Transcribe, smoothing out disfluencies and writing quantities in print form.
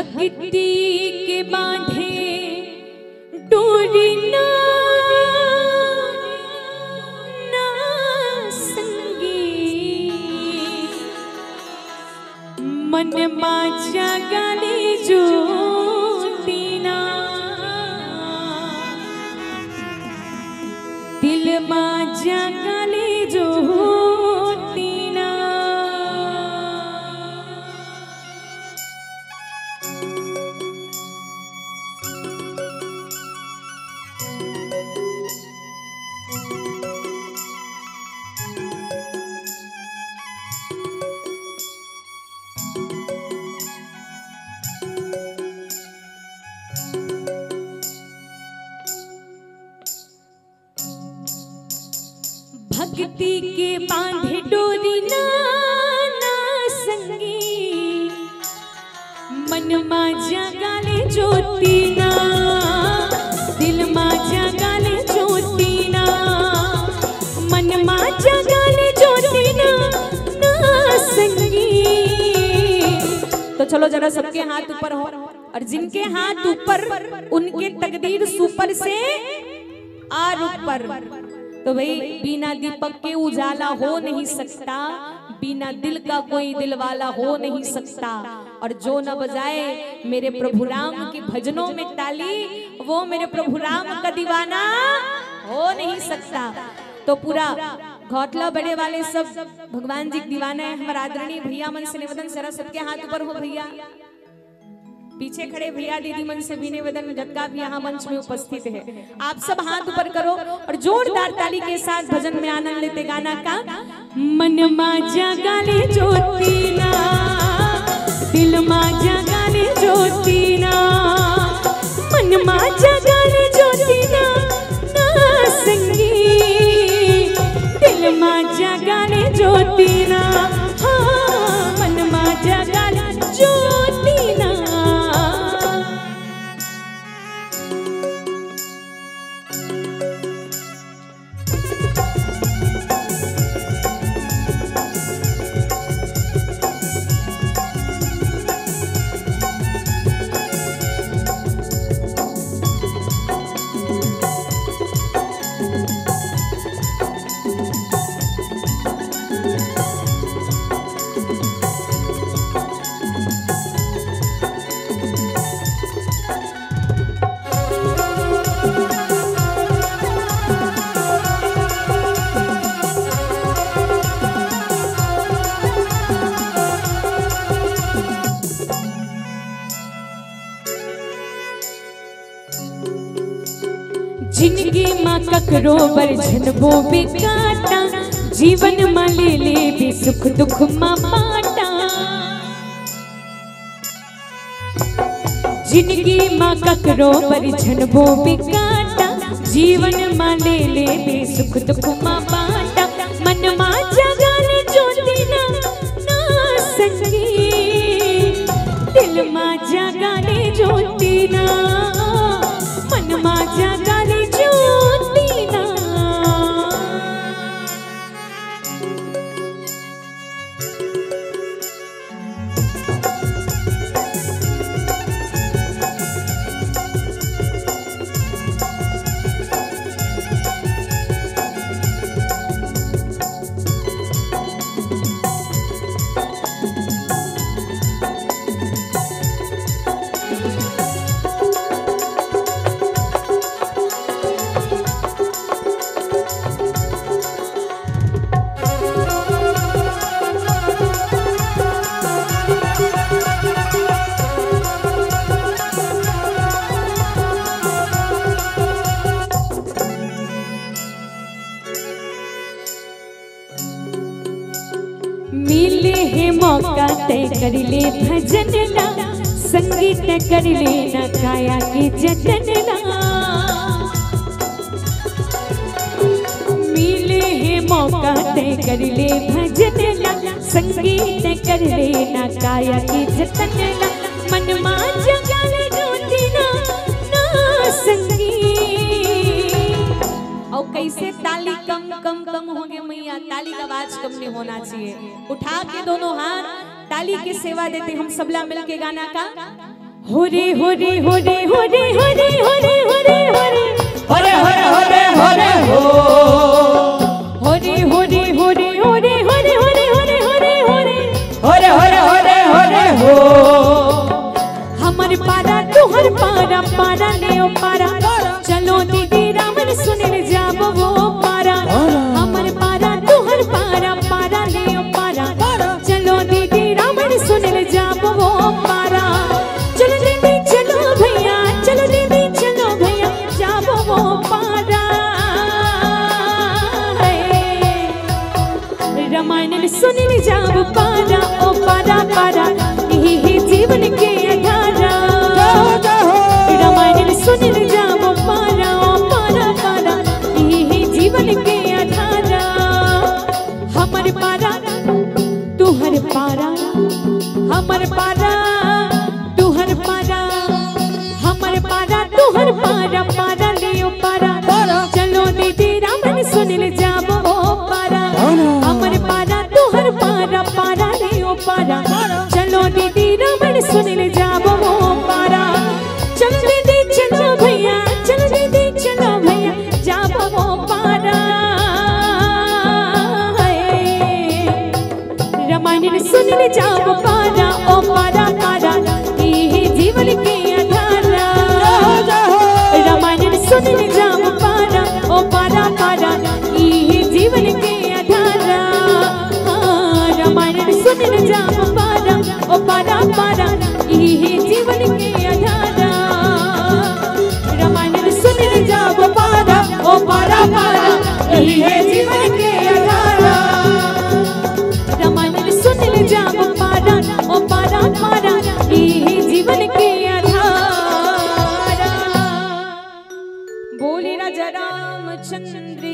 भक्ति के बांधे डोरी ना संगी मन माचा गाले जो दीना दिल माचा गाले जो दीना। भक्ति के बांधे डोरी ना संगी मन माजा गाले ज्योति ना दिल माजा गाले ज्योति ना मन माजा गाले ज्योति ना संगी। तो चलो जरा सबके हाथ ऊपर हो और जिनके हाथ ऊपर उनके तकदीर सुपर से आर ऊपर। तो भाई बिना दीपक के उजाला हो नहीं सकता, बिना दिल का कोई दिल वाला हो नहीं सकता। और जो न बजाए मेरे प्रभु राम के भजनों में ताली वो मेरे प्रभु राम का दीवाना हो नहीं सकता। तो पूरा घोटला बड़े वाले सब भगवान जी दीवाना है। हमारा आदरणीय भैया मन से निवेदन जरा सबके हाथ ऊपर हो भैया, पीछे खड़े भैया दीदी मन से भी निवेदन जगह भी यहाँ मंच में उपस्थित है, आप सब हाथ ऊपर करो और जोरदार ताली के साथ भजन में आनंद लेते गाना का। मन माजा गाले ज्योति ना दिल माजा गाले ज्योति ना मन माजा गाले ज्योति ना संगी दिल माजा गाले ज्योति ना हाँ मन माजा गाले ज्योति ना। जिनगी माँ ककरो बरछन वो बेकाटा जीवन माँ ले ले भी सुख दुख माँ बाटा। जिनगी माँ ककरो बरछन वो बेकाटा जीवन माँ ले ले भी सुख दुख माँ बाटा। मन माँ जगाले ज्योति ना संगी दिल माँ जगाले ज्योति ना मन माँ जगाले ज्योति ना। मिले है मौका तय कर ले भजन ना संगीत कर लेना काया के जतन ना। मिले है मौका तय कर ले भजन ना संगीत कर लेना काया के जतन ना। मन मां जगाले ज्योति ना संगी। और कैसे ताली कम कम कम हो गए मैया, ताली का आवाज कम नहीं होना चाहिए। उठा के दोनों हाथ ताली की सेवा देते हम सबला मिलके गाना का। होरे होरे होरे होरे होरे होरे होरे होरे होरे होरे होरे होरे हो होरे होरे होरे होरे होरे होरे होरे होरे होरे होरे होरे होरे होरे हो हमर पारा तुहर पारा पारा ले ओ पारा चलो दीदी रामन सुनिल जाब वो पारा हमर पारा तुहर पारा पारा ले ओ पारा चलो दीदी रामन सुनिल जाब वो पारा चलो दीदी चलो भैया चलो दीदी चलो भैया जाब वो पारा रामायण सुनिल जाब पारा ओ पारा पारा यही जीवन के आधारा रामायण सुनिल जाब पारा ओ पारा पारा यही जीवन के आधारा हमर पारा तुहर पारा हमर पारा तुहर पारा हमर पारा तुहर पारा पारा लियो पारा चलो दीदी रामन सुनिल जाब ओ पारा हमर पारा तुहर पारा पारा लियो पारा चलो दीदी रामन सुनिल जाब ओ पारा चलो दीदी चलो भैया चलो दीदी चलो भैया जाब ओ पारा रामायण सुनिल जाब पारा ओ पारा पारा यही जीवन के आधारा रामायण सुनिल जाब पारा ओ पारा पारा यही जीवन के आधारा रामायण सुनिल जाब पारा ओ पारा पारा यही जीवन के आधारा रामायण सुनिल जाब पारा ओ पारा पारा यही है जीवन के आधारा रामायण सुनिल जाब पारा ओ पारा पारा यही जीवन के आधारा बोले राजा रामचंद्र